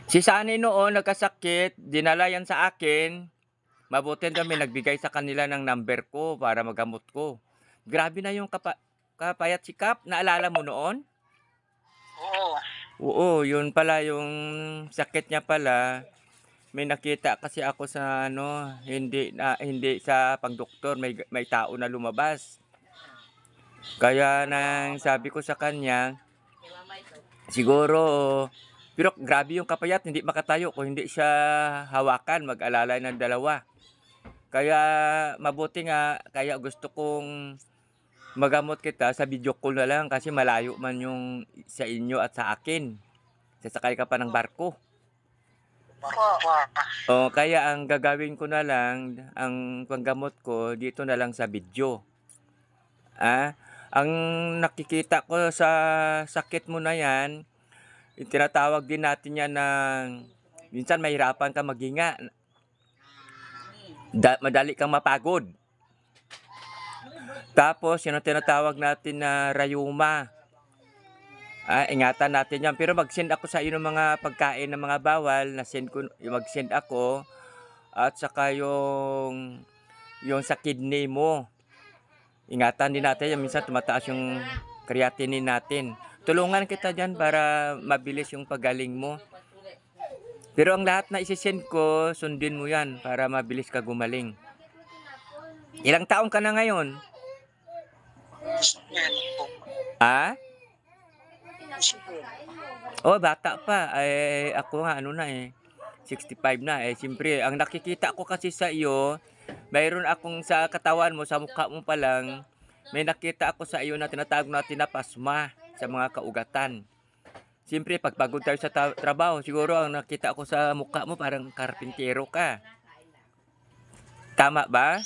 Si Sunny noon nagkasakit, dinala yan sa akin. Mabuti kami nagbigay sa kanila ng number ko para magamot ko. Grabe na yung kapayat sikap, naalala mo noon? Oo. Oo, yun pala yung sakit niya pala. May nakita kasi ako sa ano, hindi sa pagdoktor, may tao na lumabas. Kaya nang sabi ko sa kanya, siguro, pero grabe yung kapayat, hindi makatayo kung hindi siya hawakan, mag-alalay ng dalawa. Kaya mabuti nga, kaya gusto kong magamot kita sa video call na lang kasi malayo man yung sa inyo at sa akin. Sasakay ka pa ng barko. O kaya ang gagawin ko na lang, ang panggamot ko dito na lang sa video. Ang nakikita ko sa sakit mo na yan, tinatawag din natin yan ng minsan mahirapan ka maghinga. Madali kang mapagod. Tapos, yun ang tinatawag natin na rayuma. Ingatan natin yan. Pero mag-send ako sa iyo ng mga pagkain ng mga bawal. Mag-send ako. At saka yung sa kidney mo. Ingatan din natin yan. Minsan tumataas yung creatinine natin. Tulungan kita dyan para mabilis yung pagaling mo. Pero ang lahat na isisend ko, sundin mo yan para mabilis ka gumaling. Ilang taong ka na ngayon? Oh, bata pa. Ako nga, 65 na. Siyempre, ang nakikita ko kasi sa iyo, mayroon akong sa katawan mo, sa mukha mo pa lang, may nakita ako sa iyo na tinatawag natin na pasma sa mga kaugatan. Siyempre, pag pagod tayo sa trabaho, siguro ang nakita ko sa mukha mo, parang karpintero ka. Tama ba?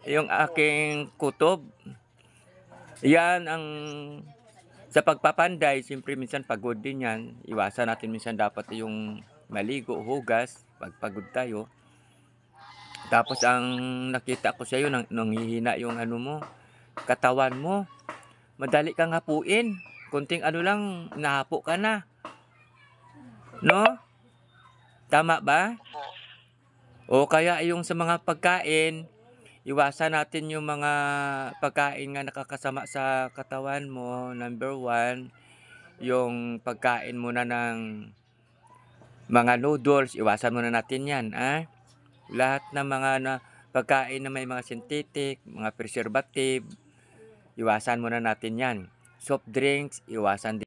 Yung aking kutob. Yan ang sa pagpapanday, siyempre minsan pagod din yan. Iwasan natin minsan dapat yung maligo, hugas, pagpagod tayo. Tapos ang nakita ko sa iyo, nanghihina yung mo, katawan mo. Madali kang hapuin. Kunting lang, nahapo ka na. No? Tama ba? O kaya yung sa mga pagkain, iwasan natin yung mga pagkain nga nakakasama sa katawan mo. Number 1, yung pagkain muna ng mga noodles, iwasan muna natin yan. Lahat ng mga pagkain na may mga synthetic, mga preservative, iwasan muna natin yan. Soft drinks, iwasan din.